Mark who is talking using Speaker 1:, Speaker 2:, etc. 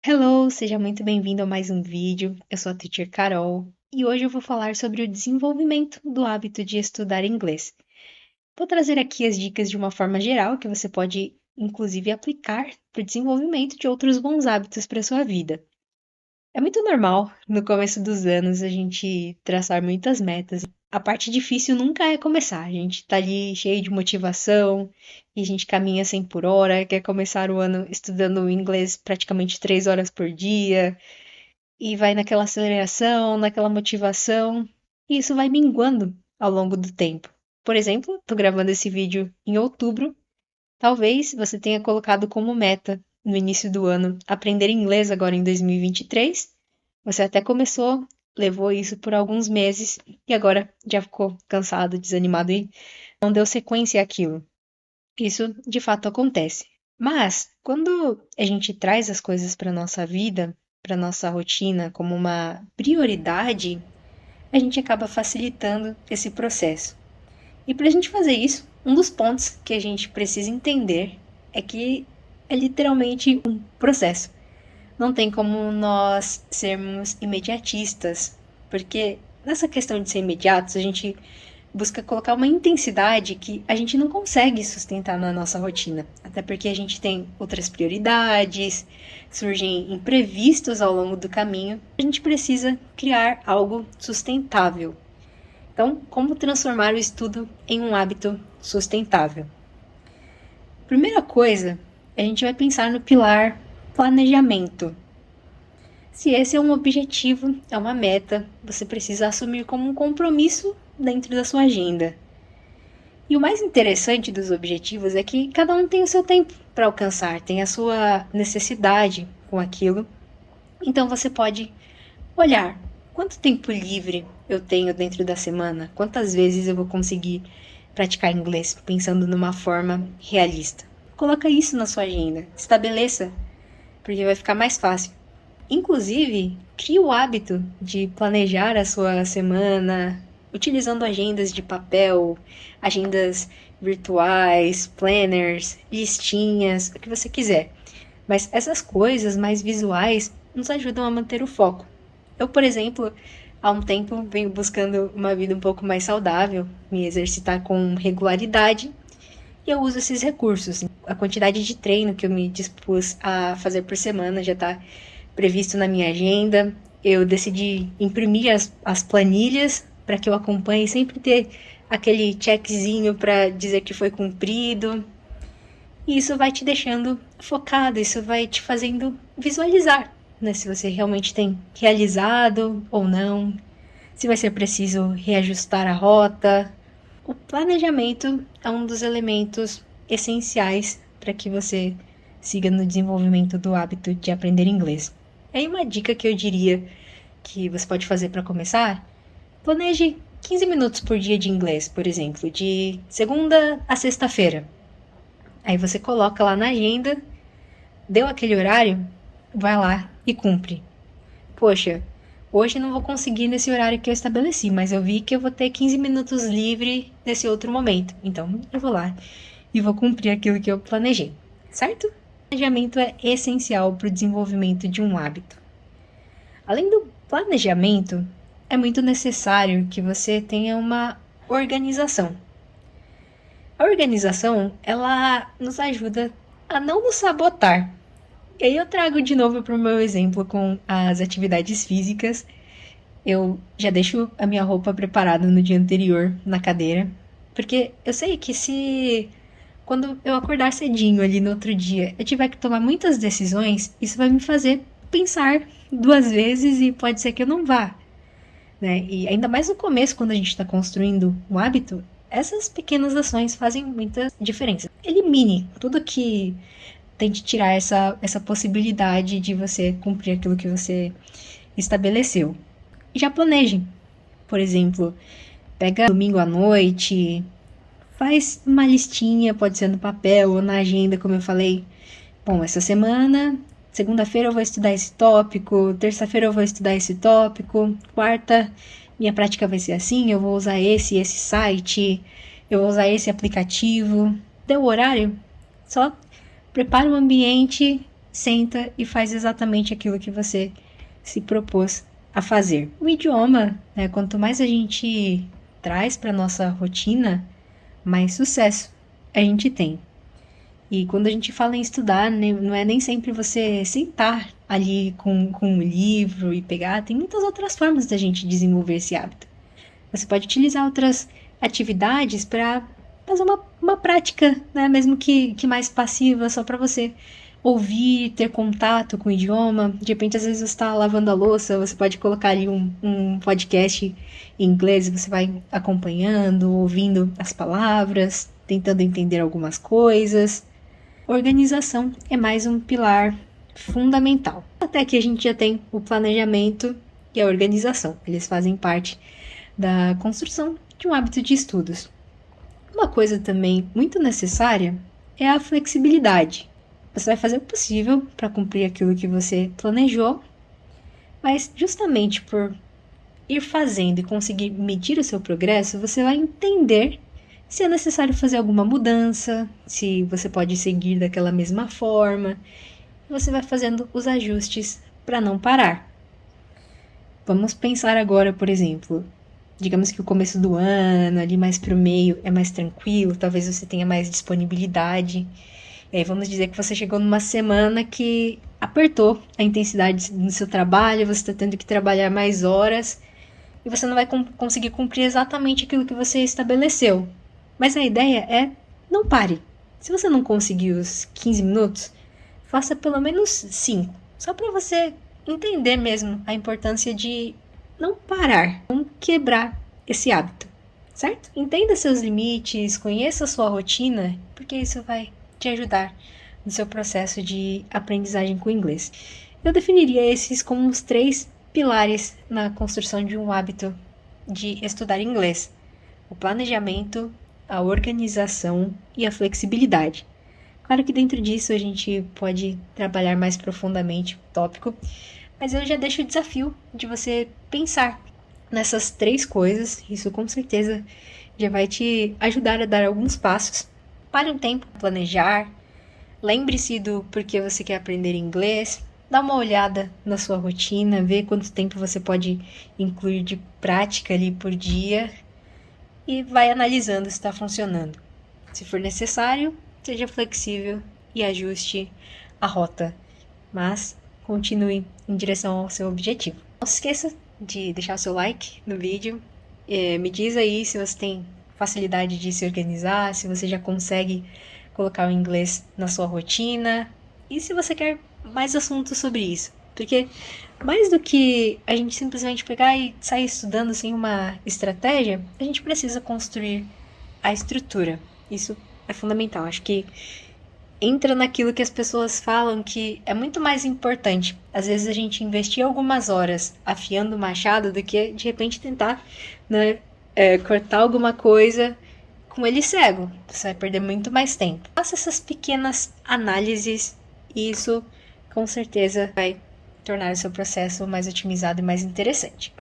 Speaker 1: Hello, seja muito bem-vindo a mais um vídeo. Eu sou a Teacher Carol e hoje eu vou falar sobre o desenvolvimento do hábito de estudar inglês. Vou trazer aqui as dicas de uma forma geral que você pode, inclusive, aplicar para o desenvolvimento de outros bons hábitos para a sua vida. É muito normal, no começo dos anos, a gente traçar muitas metas. A parte difícil nunca é começar. A gente tá ali cheio de motivação e a gente caminha 100 por hora, quer começar o ano estudando inglês praticamente 3 horas por dia e vai naquela aceleração, naquela motivação, e isso vai minguando ao longo do tempo. Por exemplo, tô gravando esse vídeo em outubro. Talvez você tenha colocado como meta no início do ano aprender inglês agora em 2023. Você até começou, levou isso por alguns meses e agora já ficou cansado, desanimado e não deu sequência àquilo. Isso de fato acontece. Mas quando a gente traz as coisas para nossa vida, para nossa rotina como uma prioridade, a gente acaba facilitando esse processo. E para a gente fazer isso, um dos pontos que a gente precisa entender é que é literalmente um processo. Não tem como nós sermos imediatistas, porque nessa questão de ser imediatos, a gente busca colocar uma intensidade que a gente não consegue sustentar na nossa rotina. Até porque a gente tem outras prioridades, surgem imprevistos ao longo do caminho. A gente precisa criar algo sustentável. Então, como transformar o estudo em um hábito sustentável? Primeira coisa, a gente vai pensar no pilar planejamento. Se esse é um objetivo, é uma meta, você precisa assumir como um compromisso dentro da sua agenda. E o mais interessante dos objetivos é que cada um tem o seu tempo para alcançar, tem a sua necessidade com aquilo. Então você pode olhar quanto tempo livre eu tenho dentro da semana, quantas vezes eu vou conseguir praticar inglês pensando numa forma realista. Coloca isso na sua agenda, estabeleça, porque vai ficar mais fácil. Inclusive, crie o hábito de planejar a sua semana utilizando agendas de papel, agendas virtuais, planners, listinhas, o que você quiser. Mas essas coisas mais visuais nos ajudam a manter o foco. Eu, por exemplo, há um tempo venho buscando uma vida um pouco mais saudável, me exercitar com regularidade, e eu uso esses recursos. A quantidade de treino que eu me dispus a fazer por semana já está previsto na minha agenda. Eu decidi imprimir as planilhas para que eu acompanhe, sempre ter aquele checkzinho para dizer que foi cumprido. E isso vai te deixando focado, isso vai te fazendo visualizar, né, se você realmente tem realizado ou não, se vai ser preciso reajustar a rota. O planejamento é um dos elementos essenciais para que você siga no desenvolvimento do hábito de aprender inglês. Aí uma dica que eu diria que você pode fazer para começar: planeje 15 minutos por dia de inglês, por exemplo, de segunda a sexta-feira. Aí você coloca lá na agenda, deu aquele horário, vai lá e cumpre. Poxa, hoje não vou conseguir nesse horário que eu estabeleci, mas eu vi que eu vou ter 15 minutos livre nesse outro momento. Então eu vou lá e vou cumprir aquilo que eu planejei, certo? O planejamento é essencial para o desenvolvimento de um hábito. Além do planejamento, é muito necessário que você tenha uma organização. A organização, ela nos ajuda a não nos sabotar. E aí eu trago de novo para o meu exemplo com as atividades físicas. Eu já deixo a minha roupa preparada no dia anterior na cadeira, porque eu sei que se quando eu acordar cedinho ali no outro dia, eu tiver que tomar muitas decisões, isso vai me fazer pensar duas vezes e pode ser que eu não vá, né? E ainda mais no começo, quando a gente está construindo um hábito, essas pequenas ações fazem muita diferença. Elimine tudo que tente tirar essa possibilidade de você cumprir aquilo que você estabeleceu. E já planeje. Por exemplo, pega domingo à noite, faz uma listinha, pode ser no papel ou na agenda, como eu falei. Bom, essa semana, segunda-feira eu vou estudar esse tópico, terça-feira eu vou estudar esse tópico, quarta minha prática vai ser assim, eu vou usar esse site, eu vou usar esse aplicativo. Deu o horário? Só prepara o ambiente senta e faz exatamente aquilo que você se propôs a fazer. O idioma, né, quanto mais a gente traz para nossa rotina, mais sucesso a gente tem. E quando a gente fala em estudar, né, não é nem sempre você sentar ali com um livro e pegar, tem muitas outras formas da gente desenvolver esse hábito. Você pode utilizar outras atividades para fazer uma prática, né, mesmo que mais passiva, só para você ouvir, ter contato com o idioma. De repente, às vezes você está lavando a louça, você pode colocar ali um podcast em inglês, você vai acompanhando, ouvindo as palavras, tentando entender algumas coisas. Organização é mais um pilar fundamental. Até que a gente já tem o planejamento e a organização. Eles fazem parte da construção de um hábito de estudos. Uma coisa também muito necessária é a flexibilidade. Você vai fazer o possível para cumprir aquilo que você planejou, mas justamente por ir fazendo e conseguir medir o seu progresso, você vai entender se é necessário fazer alguma mudança, se você pode seguir daquela mesma forma. Você vai fazendo os ajustes para não parar. Vamos pensar agora, por exemplo, digamos que o começo do ano, ali mais para o meio, é mais tranquilo, talvez você tenha mais disponibilidade. Vamos dizer que você chegou numa semana que apertou a intensidade no seu trabalho, você está tendo que trabalhar mais horas e você não vai conseguir cumprir exatamente aquilo que você estabeleceu. Mas a ideia é não pare. Se você não conseguir os 15 minutos, faça pelo menos 5, só para você entender mesmo a importância de não parar, não quebrar esse hábito, certo? Entenda seus limites, conheça a sua rotina, porque isso vai te ajudar no seu processo de aprendizagem com o inglês. Eu definiria esses como os 3 pilares na construção de um hábito de estudar inglês: o planejamento, a organização e a flexibilidade. Claro que dentro disso a gente pode trabalhar mais profundamente o tópico, mas eu já deixo o desafio de você pensar nessas 3 coisas. Isso com certeza já vai te ajudar a dar alguns passos. Pare um tempo para planejar, lembre-se do porquê você quer aprender inglês, dá uma olhada na sua rotina, vê quanto tempo você pode incluir de prática ali por dia e vai analisando se está funcionando. Se for necessário, seja flexível e ajuste a rota, mas continue em direção ao seu objetivo. Não se esqueça de deixar o seu like no vídeo. Me diz aí se você tem facilidade de se organizar, se você já consegue colocar o inglês na sua rotina e se você quer mais assuntos sobre isso. Porque mais do que a gente simplesmente pegar e sair estudando sem uma estratégia, a gente precisa construir a estrutura. Isso é fundamental. Acho que entra naquilo que as pessoas falam que é muito mais importante. Às vezes a gente investir algumas horas afiando o machado do que de repente tentar, né, cortar alguma coisa com ele cego. Você vai perder muito mais tempo. Faça essas pequenas análises e isso com certeza vai tornar o seu processo mais otimizado e mais interessante.